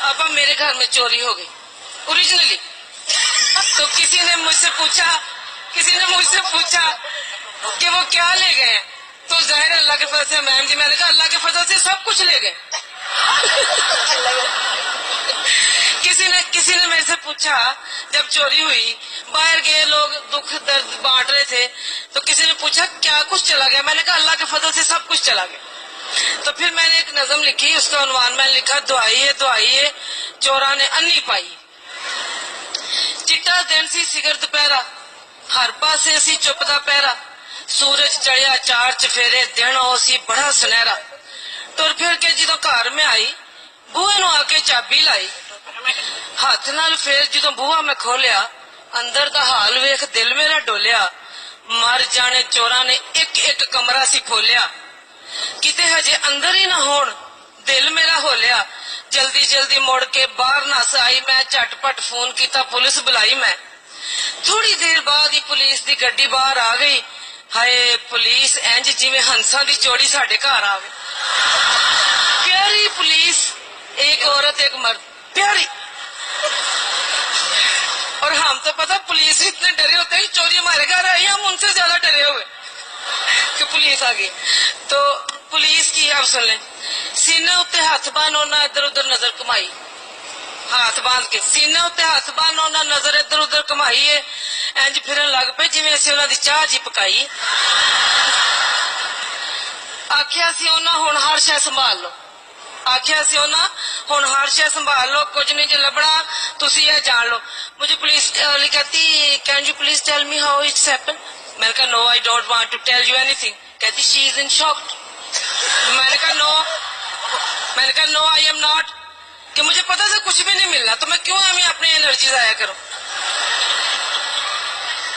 अब मेरे घर में चोरी हो गई ओरिजिनली। तो किसी ने मुझसे पूछा कि वो क्या ले गए, तो जाहिर है अल्लाह के फजल से मैम जी, मैंने कहा अल्लाह के फजल से सब कुछ ले गए। किसी ने मेरे से पूछा, जब चोरी हुई बाहर गए लोग दुख दर्द बांट रहे थे, तो किसी ने पूछा क्या कुछ चला गया, मैंने कहा अल्लाह के फजल से सब कुछ चला गया। तो फिर मैंने एक नज़म लिखी, उसका उन्वान मैंने लिखा दुआई है चोरा ने अन्नी पाई। चिट्टा दिन सी सिगर दोपहरा, हर पासे सी चुपदा पहरा, सूरज चढ़िया चार चफेरे, दिन ओ सी बड़ा सुनहरा। तुर फिर के जो घर में आई, बूहे नू आके चाबी लाई, हाथ नाल फिर जो बूहा मैं खोलिया, अंदर दा हाल वेख दिल मेरा डोलिया। मर जाने चोरा ने एक एक कमरा सी खोलिया, किते हजे अंदर ही ना होन दिल मेरा होलिया। जल्दी जल्दी मुड़ के बाहर नस आई मैं, झटपट फोन किया पुलिस बुलाई मैं। थोड़ी देर बाद ही पुलिस दी गड्डी बाहर आ गई। हाय पुलिस इंज जिवें हंसा दी जोड़ी साडे घर आ गई। प्यारी पुलिस, एक औरत एक मर्द, प्यारी। और हम तो पता पुलिस इतने डरे होते हैं, चोरी हमारे घर आई, हम उनसे ज्यादा डरे हुए कि पुलिस आ गई। तो पुलिस की आप सुन लें, सीने उत्ते हाथ बांध उन्हें इधर उधर नजर घुमाई, हाथ बांध के सीने उत्ते हाथ बांध उन्हें नजर इधर उधर घुमाई है, इंज फिरन लग पे जिवें असीं उन्हां दी चाह जी पकाई। आखिया सी उन्हां हुण हर शै संभाल लो, आखिया सी उन्हां हुण हर शै संभाल लो, कुछ नहीं जो लभना तुसीं यह जान लो। मुझे पुलिस वाली कहती can you please tell me how it's happen. मैंने कहा no I don't want to tell you anything. कहती शी इज इन शॉक। मैंने कहा नो आई एम नॉट, कि मुझे पता था कुछ भी नहीं मिलना, तो मैं क्यों हमें अपनी एनर्जी जाया करूं।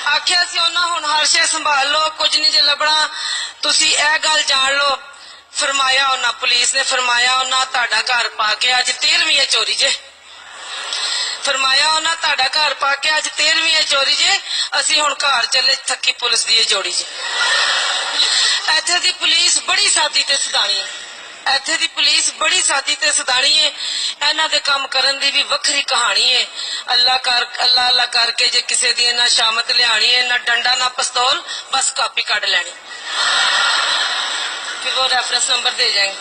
आखिया सी उन्हां हुण हर शै संभाल लो, कुछ नहीं जो लभना तुसीं यह गल जान लो। फरमाया उन्हां पुलिस ने फरमाया उन्हां तुहाडा घर पा के अज 13वीं है चोरी जे। फरमाया उन्हां तुहाडा घर पा के अज 13वीं है चोरी जे, असीं हुण घर चले थकी पुलिस दी जोड़ी जे। इत्थे दी पुलिस बड़ी सादी ते सदानी है, इत्थे दी पुलिस बड़ी सादी ते सदानी है। इन्हां दे काम करन दी भी वखरी कहानी है। अल्लाह करके जे किसी दी ना शामत लियानी है, ना डंडा ना पिस्तौल, बस कापी कट लैनी, फिर वो रेफरेंस नंबर दे जाएंगे।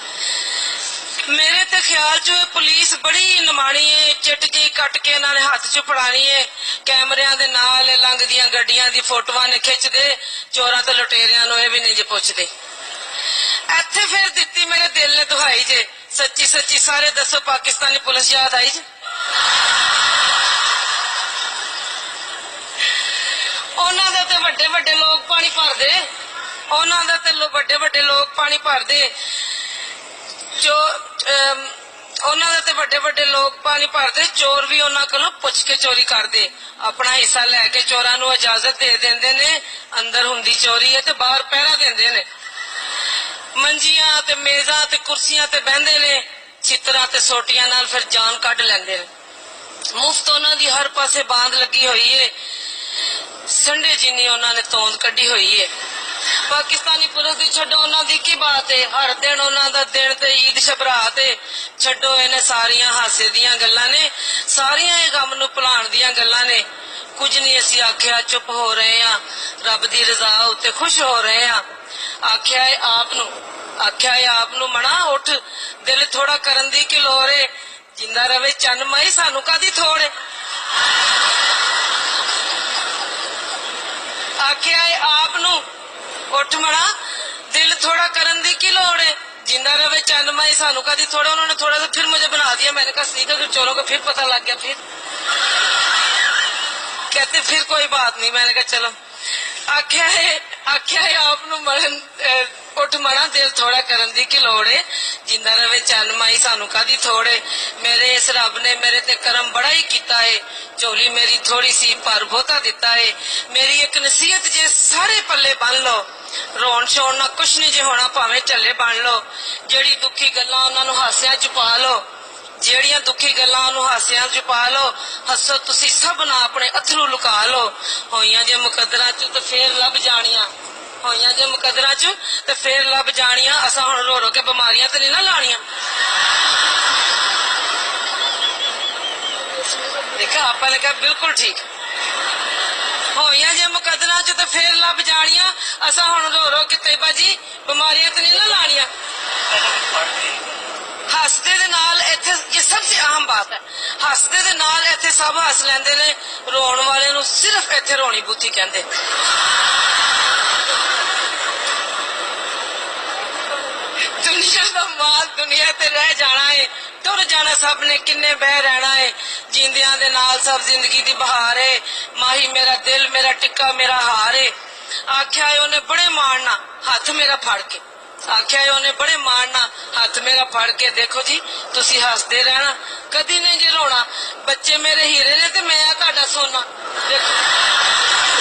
मेरे ते ख्याल च पुलिस बड़ी नमाणी है, चिट जी कट के इन्हां ने हाथ च फड़ानी है, कैमरिया दे नाल लंघदियां गड्डियां दी फोटोआं ने खिचदे, चोरां ते लुटेरियां नूं इह भी नहीं जे पुछदे। इत्थे फिर दित्ती मेरे दिल ने दुहाई जे, सच्ची सच्ची सारे दसो पाकिस्तानी पुलिस याद आई जे। उन्हां दे ते वड्डे वड्डे लोग पानी भरदे, उन्हां दे ते वड्डे वड्डे लोग पानी भरदे, जो उन्हां दे ते वड्डे वड्डे लोग पानी भरदे, चोर भी उन्हां कोलों पुछ के चोरी करदे, अपना हिस्सा लैके चोरां नूं इजाजत दे देंदे ने, अंदर हुंदी चोरी है ते बाहर पहरा देंदे ने। मंजियां ते मेजां ते कुर्सियां ते बहंदे ने, चित्रां ते सोटियां नाल फिर जान कढ लैंदे ने। मुफ्त उन्हां दी हर पासे बांध लगी हुई है, संडे जिन्नी उन्हां ने तोंद कढ़ी हुई है। पाकिस्तानी पुलिस दी छड्डो उन्हां दी की बात है, हर दिन उन्हां दा दिन ते ईद शबरात है। छड्डो इन्हें सारियां हासे दियां गल्लां ने, सारियां इह गम नूं भुलाण दियां गल्लां ने। कुछ नहीं असीं आखिया, चुप हो रहे हां, रब दी रजा उत्ते खुश हो रहे हां। आखिया आप नूं मना उठ, दिल थोड़ा करन दी की लोड़ है, जिंदा रवे चन माई सानू कादी थोड़ है। आखिया आप नूं उठ मना, दिल थोड़ा करन दी की लोड़ है, जिंदा रवे चन माई सानू कादी थोड़ा। उन्होंने थोड़ा सा फिर मुझे बना दिया, मैंने कहा ठीक है, फिर चोरों को फिर पता लग गया। फिर कहते फिर कोई बात नहीं, मैंने कहा चलो। आख्या है आप उठ मना, दिल थोड़ा करन दी की लोड़ है, जिंदा रवे चन माई सानू कादी थोड़ है। मेरे इस रब ने मेरे ते करम बड़ा ही किया है, झोली मेरी थोड़ी सी पर बहुता दिता है। मेरी एक नसीहत जे सारे पल्ले बन लो, रोन शोन ना कुछ नहीं जे होना, भावें झल्ले बन लो। जेड़ी दुखी गल्लां उन्हां नूं हासियां च पा लो, ਜਿਹੜੀਆਂ दुखी गल्लां ਉਹਨੂੰ ਹਾਸਿਆਂ ਚ ਪਾ ਲਓ। ਹੱਸੋ ਤੁਸੀਂ ਸਭ ਨਾ ਆਪਣੇ ਅਥਰੂ ਲੁਕਾ ਲਓ। ਹੋਈਆਂ ਜੇ ਮੁਕੱਦਰਾਂ ਚ ਤੇ ਫੇਰ ਲੱਭ ਜਾਣੀਆਂ, ਹੋਈਆਂ ਜੇ ਮੁਕੱਦਰਾਂ ਚ ਤੇ ਫੇਰ ਲੱਭ ਜਾਣੀਆਂ। ਅਸਾਂ ਹੁਣ ਰੋ ਰੋ ਕੇ ਬਿਮਾਰੀਆਂ ਤੇ ਨਹੀਂ ਨਾ ਲਾਣੀਆਂ। देखा आपा ने कहा बिल्कुल ठीक होइया जे मुकदरा च तो फिर लभ जानिया असा हुण रो रो के तैयबा जी बीमारियां तो नहीं ना लानिया हसदे दे नाल इत्थे ये सबसे अहम बात है हसदे दे नाल इत्थे सब हस लैंदे ने रोण वाले नूं सिर्फ इत्थे रोणी बूथी कहंदे दुनिया का माल दुनिया ते रह जाना है तुर जाना सब ने किन्ने बह रहना है जींदियां दे नाल सब जिंदगी दी बहार है माही मेरा दिल मेरा टिक्का मेरा हार है आख्या है उन्हें बड़े मारना हाथ मेरा फड़ के आख्या है उन्हें बड़े मारना हाथ मेरा फड़ के देखो जी तुसी हसदे रहना कदी नहीं जे रोना बच्चे मेरे हीरे ने ते मैं तुहाडा सोना देखो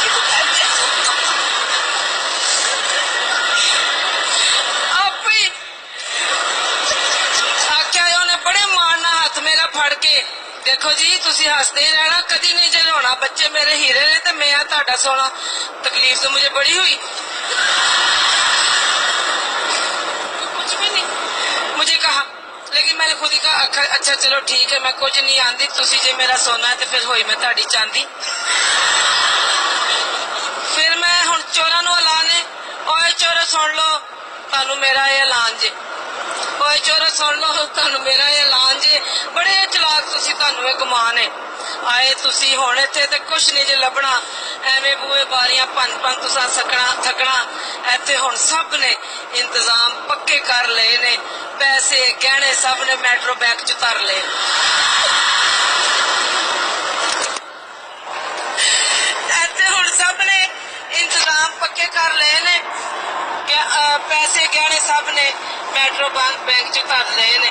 बड़े मारना हाथ मेरा फड़ के देखो जी तुसी हसदे रहना कदी नहीं जे रोना बच्चे मेरे हीरे ने ते मैं तुहाडा सोना तकलीफ तो मुझे बड़ी हुई कुछ भी नहीं मुझे कहा लेकिन मैंने खुद ही कहा अच्छा चलो ठीक है मैं कुछ नहीं आंदी तुसी जे मेरा सोना है तो फिर होई मैं तुहाडी चांदी फिर मैं हुण चोरां नूं ऐलाने ओए चोरो सुन लो तुहानूं मेरा ऐलान जे ओए चोरो सुन लो तुहानूं मेरा ऐलान जे बड़े चलाक तुसी तुहानूं इह गुमान है आए तुसी हुण इत्थे ते कुछ नहीं जे लभना एवें बूहे बारियां भन तुसां सकना थकना इत्थे हुण सब ने इंतजाम पक्के कर लए ने पैसे गहने सब ने मैट्रो बैग च धर लए इत्थे हुण सब ने इंतजाम पक्के कर लए ने पैसे गहने सब ने मैट्रो बैंक च धर लए ने